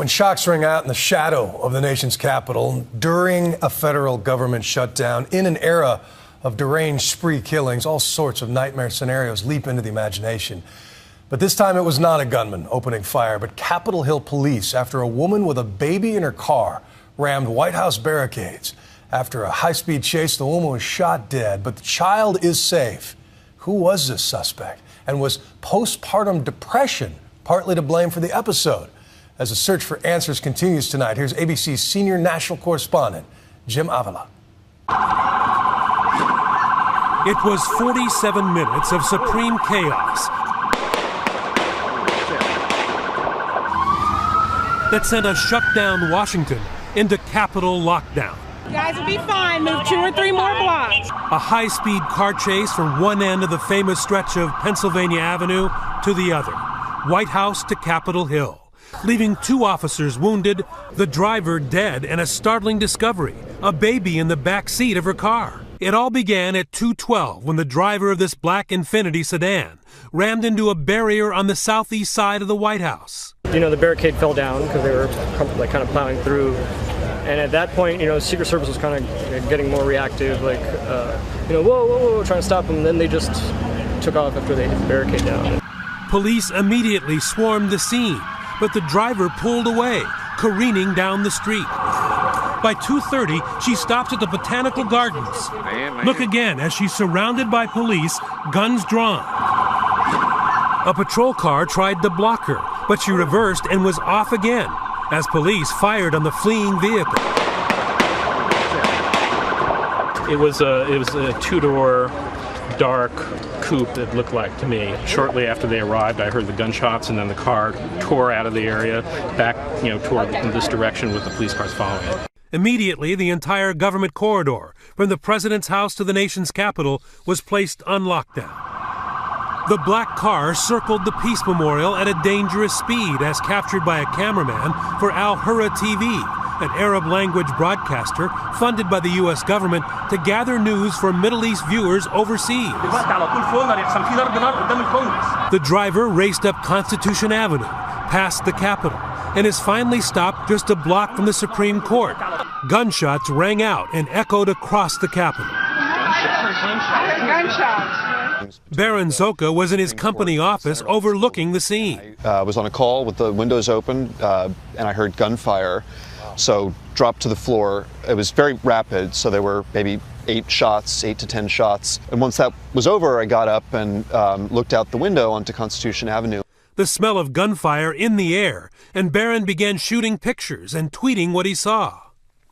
When shocks ring out in the shadow of the nation's capital during a federal government shutdown, in an era of deranged spree killings, all sorts of nightmare scenarios leap into the imagination. But this time it was not a gunman opening fire, but Capitol Hill police after a woman with a baby in her car rammed White House barricades. After a high-speed chase, the woman was shot dead, but the child is safe. Who was this suspect? And was postpartum depression partly to blame for the episode? As the search for answers continues tonight, here's ABC's senior national correspondent, Jim Avila. It was 47 minutes of supreme chaos that sent a shut-down Washington into Capitol lockdown. You guys will be fine. Move 2 or 3 more blocks. A high-speed car chase from one end of the famous stretch of Pennsylvania Avenue to the other, White House to Capitol Hill, leaving 2 officers wounded, the driver dead, and a startling discovery, a baby in the back seat of her car. It all began at 2:12 when the driver of this black Infiniti sedan rammed into a barrier on the southeast side of the White House. You know, the barricade fell down because they were kind of plowing through. And at that point, Secret Service was kind of getting more reactive, whoa, trying to stop them. And then they just took off after they hit the barricade down. Police immediately swarmed the scene, but the driver pulled away, careening down the street. By 2:30, she stopped at the Botanical Gardens. Look again as she's surrounded by police, guns drawn. A patrol car tried to block her, but she reversed and was off again as police fired on the fleeing vehicle. It was a 2-door dark coupe, it looked like to me. Shortly after they arrived, I heard the gunshots, and then the car tore out of the area back, toward in this direction with the police cars following it. Immediately, the entire government corridor, from the president's house to the nation's capital, was placed on lockdown. The black car circled the Peace Memorial at a dangerous speed, as captured by a cameraman for Al Hurra TV, an Arab-language broadcaster funded by the U.S. government to gather news for Middle East viewers overseas. The driver raced up Constitution Avenue, past the Capitol, and is finally stopped just a block from the Supreme Court. Gunshots rang out and echoed across the Capitol. Baron Zoka was in his company office overlooking the scene. I was on a call with the windows open, and I heard gunfire. So dropped to the floor. It was very rapid, so there were maybe 8 to 10 shots. And once that was over, I got up and looked out the window onto Constitution Avenue. The smell of gunfire in the air, and Baron began shooting pictures and tweeting what he saw.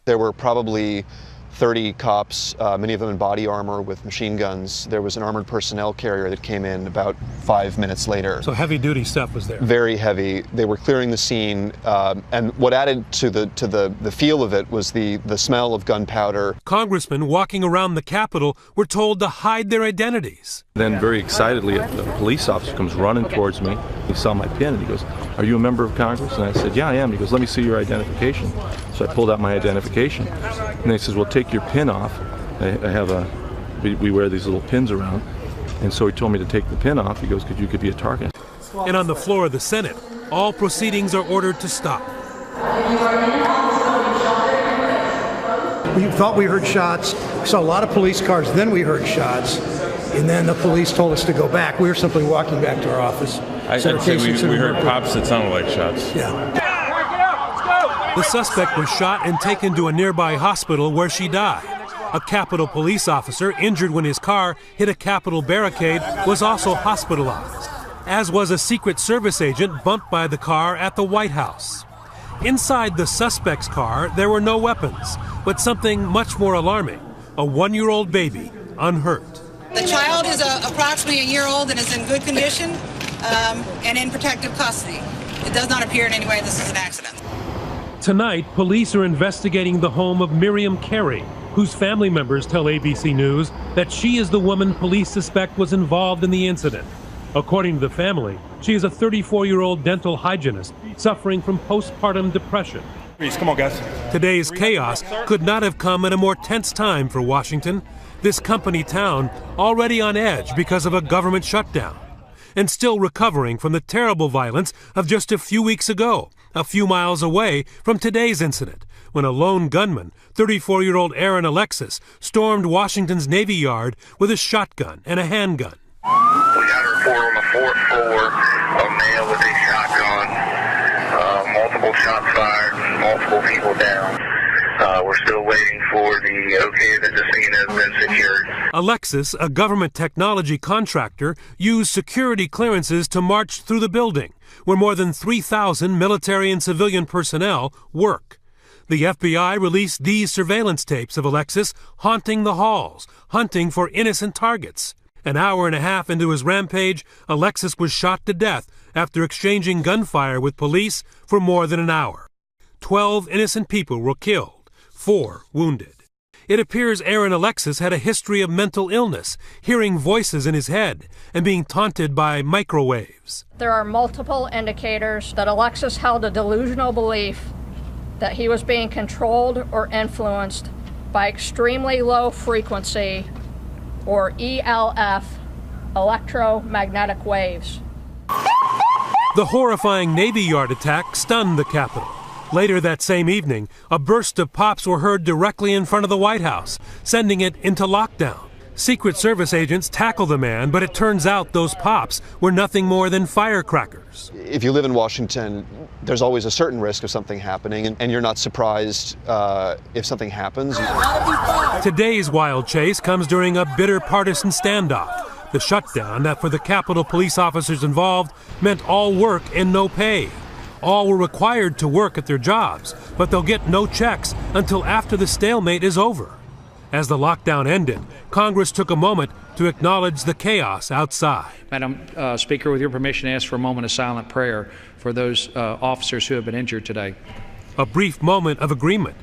There were probably 30 cops, many of them in body armor with machine guns. There was an armored personnel carrier that came in about 5 minutes later. So heavy-duty stuff was there. Very heavy. They were clearing the scene, and what added to the feel of it was the smell of gunpowder. Congressmen walking around the Capitol were told to hide their identities. Then very excitedly, a police officer comes running towards me. He saw my pin and he goes, "Are you a member of Congress?" And I said, "Yeah, I am." He goes, "Let me see your identification." So I pulled out my identification. And he says, "Well, take your pin off." We wear these little pins around. And so he told me to take the pin off. He goes, "Because you could be a target." And on the floor of the Senate, all proceedings are ordered to stop. We thought we heard shots. We saw a lot of police cars. Then we heard shots. And then the police told us to go back. We were simply walking back to our office. I'd say we heard pops that sounded like shots. Yeah. The suspect was shot and taken to a nearby hospital where she died. A Capitol police officer, injured when his car hit a Capitol barricade, was also hospitalized, as was a Secret Service agent bumped by the car at the White House. Inside the suspect's car, there were no weapons, but something much more alarming, a 1-year-old baby, unhurt. The child is approximately a year old and is in good condition and in protective custody. It does not appear in any way this is an accident. Tonight, police are investigating the home of Miriam Carey, whose family members tell ABC News that she is the woman police suspect was involved in the incident. According to the family, she is a 34-year-old dental hygienist suffering from postpartum depression. Come on, guys. Today's chaos could not have come at a more tense time for Washington, this company town already on edge because of a government shutdown, and still recovering from the terrible violence of just a few weeks ago, a few miles away from today's incident, when a lone gunman, 34-year-old Aaron Alexis, stormed Washington's Navy Yard with a shotgun and a handgun. We got a report on the 4th floor, a male with a shotgun, multiple shots fired, multiple people down. We're still waiting for the okay that the scene has been secured. Alexis, a government technology contractor, used security clearances to march through the building, where more than 3,000 military and civilian personnel work. The FBI released these surveillance tapes of Alexis haunting the halls, hunting for innocent targets. An hour and a half into his rampage, Alexis was shot to death after exchanging gunfire with police for more than an hour. 12 innocent people were killed, 4 wounded. It appears Aaron Alexis had a history of mental illness, hearing voices in his head, and being taunted by microwaves. There are multiple indicators that Alexis held a delusional belief that he was being controlled or influenced by extremely low frequency, or ELF, electromagnetic waves. The horrifying Navy Yard attack stunned the Capitol. Later that same evening, a burst of pops were heard directly in front of the White House, sending it into lockdown. Secret Service agents tackled the man, but it turns out those pops were nothing more than firecrackers. If you live in Washington, there's always a certain risk of something happening, and you're not surprised if something happens. Today's wild chase comes during a bitter partisan standoff. The shutdown that for the Capitol police officers involved meant all work and no pay. All were required to work at their jobs, but they'll get no checks until after the stalemate is over. As the lockdown ended, Congress took a moment to acknowledge the chaos outside. Madam Speaker, with your permission, I ask for a moment of silent prayer for those officers who have been injured today. A brief moment of agreement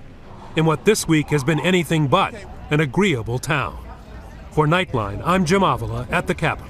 in what this week has been anything but an agreeable town. For Nightline, I'm Jim Avila at the Capitol.